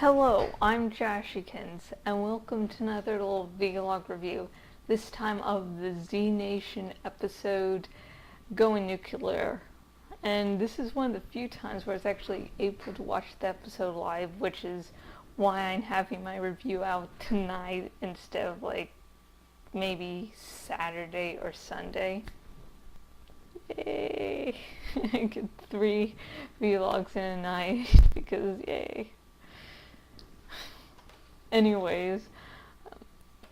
Hello, I'm Jashykins, and welcome to another little vlog review, this time of the Z Nation episode, Going Nuclear. And this is one of the few times where I was actually able to watch the episode live, which is why I'm having my review out tonight instead of maybe Saturday or Sunday. Yay! I get 3 vlogs in a night because yay. Anyways,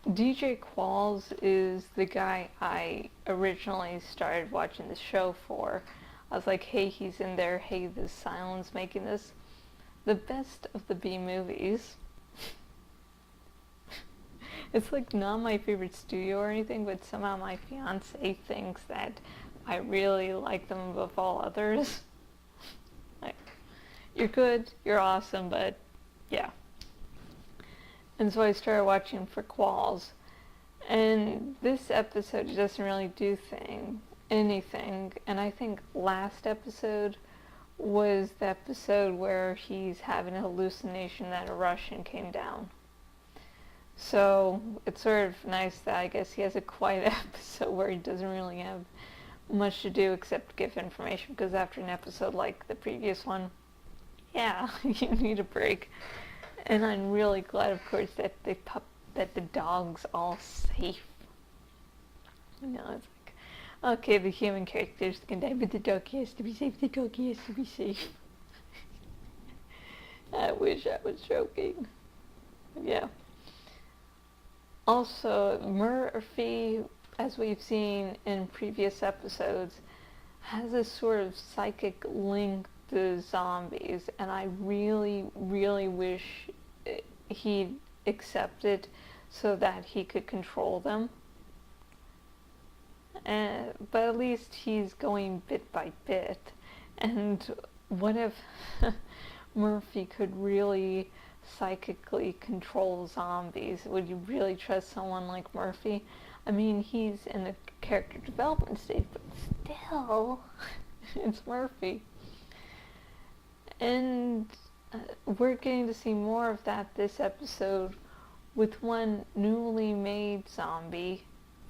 DJ Qualls is the guy I originally started watching the show for. I was like, hey, he's in there, hey, this Silence making this the best of the B movies. It's like not my favorite studio or anything, but somehow my fiance thinks that I really like them above all others. Like, you're good, you're awesome, but yeah. And so I started watching for Qualls. And this episode doesn't really do anything. And I think last episode was the episode where he's having a hallucination that a Russian came down. So it's sort of nice that I guess he has a quiet episode where he doesn't really have much to do except give information, because after an episode like the previous one, yeah, you need a break. And I'm really glad, of course, that the dog's all safe. You know, it's like, okay, the human characters can die, but the dog has to be safe. The dog has to be safe. I wish I was joking. Yeah. Also, Murphy, as we've seen in previous episodes, has a sort of psychic link the zombies, and I really, really wish he'd accept it so that he could control them. But at least he's going bit by bit. And what if Murphy could really psychically control zombies? Would you really trust someone like Murphy? I mean, he's in the character development stage, but still, it's Murphy. And we're getting to see more of that this episode with one newly made zombie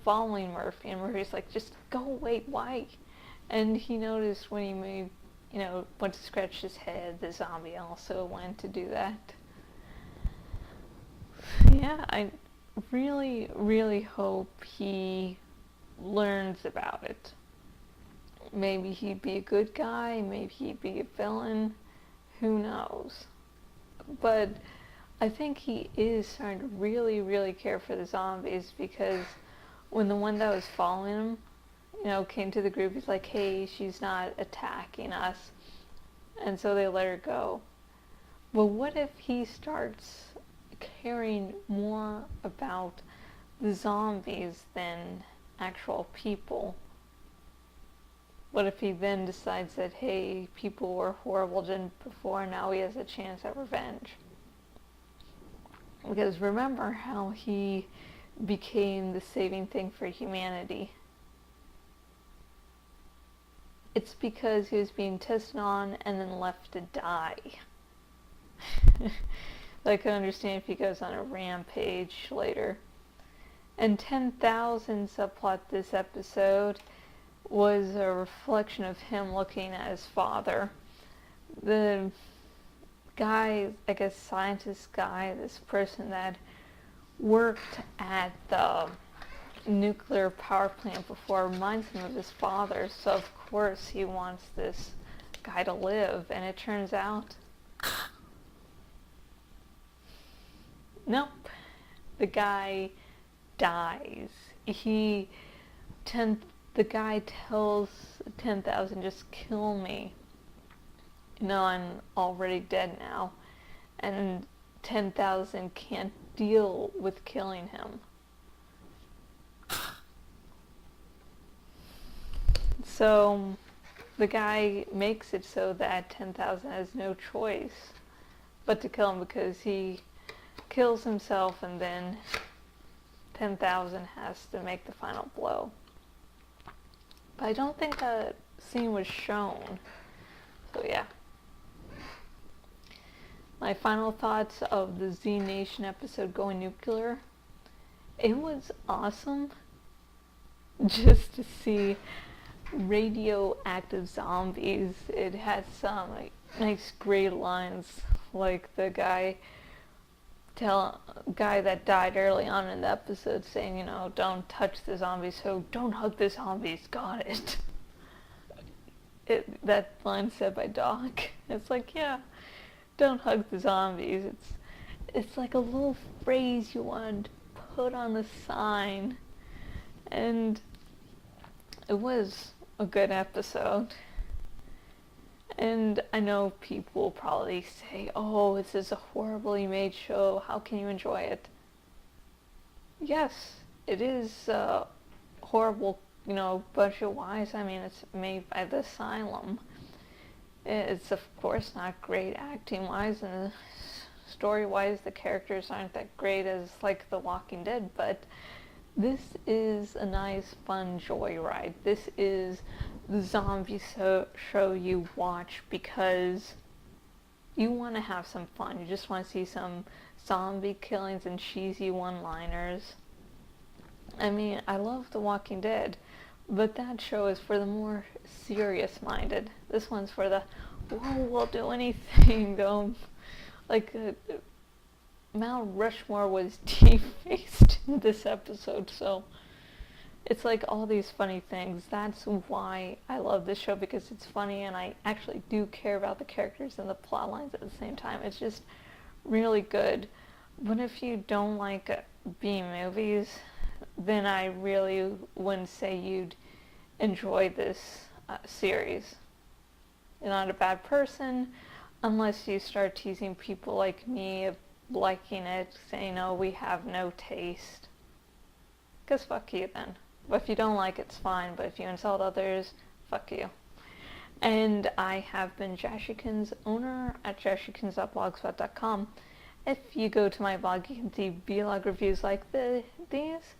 following Murphy, and Murphy's like, just go away, why? And he noticed when he went to scratch his head, the zombie also went to do that. Yeah, I really, really hope he learns about it. Maybe he'd be a good guy, maybe he'd be a villain. Who knows? But I think he is starting to really, really care for the zombies, because when the one that was following him, came to the group, he's like, hey, she's not attacking us. And so they let her go. Well, what if he starts caring more about the zombies than actual people? What if he then decides that, hey, people were horrible before, now he has a chance at revenge? Because remember how he became the saving thing for humanity. It's because he was being tested on and then left to die. I can understand if he goes on a rampage later. And 10,000 subplot this episode was a reflection of him looking at his father. The guy, I guess scientist guy, this person that worked at the nuclear power plant before, reminds him of his father, so of course he wants this guy to live, and it turns out, nope, the guy dies. The guy tells 10,000, just kill me. I'm already dead now. And 10,000 can't deal with killing him. So the guy makes it so that 10,000 has no choice but to kill him, because he kills himself and then 10,000 has to make the final blow. But I don't think that scene was shown. So yeah. my final thoughts of the Z Nation episode Going Nuclear. It was awesome just to see radioactive zombies. It had some like nice great lines, like the guy that died early on in the episode saying, don't touch the zombies, so don't hug the zombies. Got it. That line said by Doc. It's like, yeah, don't hug the zombies. It's like a little phrase you want to put on the sign, and it was a good episode. And I know people will probably say, oh, this is a horribly made show, how can you enjoy it? Yes, it is horrible, budget-wise. I mean, it's made by the Asylum. It's, of course, not great acting-wise, and story-wise, the characters aren't that great as, like, The Walking Dead, but this is a nice, fun joyride. This is the zombie show you watch because you want to have some fun. You just want to see some zombie killings and cheesy one-liners. I mean, I love The Walking Dead, but that show is for the more serious-minded. This one's for the, whoa, we'll do anything. Mount Rushmore was defaced in this episode, so it's like all these funny things. That's why I love this show, because it's funny and I actually do care about the characters and the plot lines at the same time. It's just really good. But if you don't like B movies, then I really wouldn't say you'd enjoy this series. You're not a bad person unless you start teasing people like me of liking it, saying, oh, we have no taste. 'Cause fuck you then. But if you don't like it, it's fine. But if you insult others, fuck you. And I have been Jashykins, owner at jashykins.blogspot.com. If you go to my blog, you can see vlog reviews like these.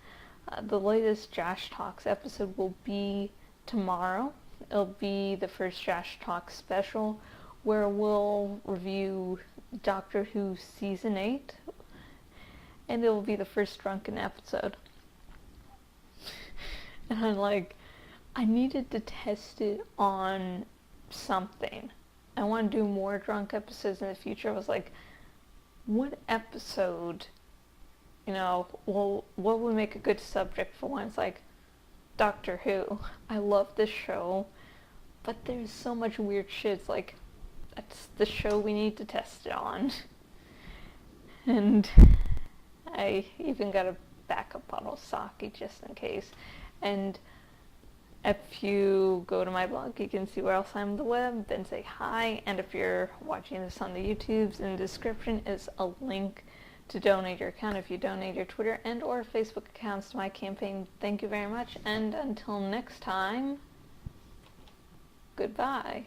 The latest Jash Talks episode will be tomorrow. It'll be the first Jash Talks special, where we'll review Doctor Who Season 8. And it will be the first drunken episode. And I'm like, I needed to test it on something. I want to do more drunk episodes in the future. I was like, what episode, what would make a good subject for one? It's like, Doctor Who. I love this show, but there's so much weird shit. It's like, that's the show we need to test it on. And I even got a backup bottle of sake just in case. And if you go to my blog, you can see where else I'm on the web, then say hi. And if you're watching this on the YouTubes, in the description is a link to donate your account if you donate your Twitter and or Facebook accounts to my campaign. Thank you very much, and until next time, goodbye.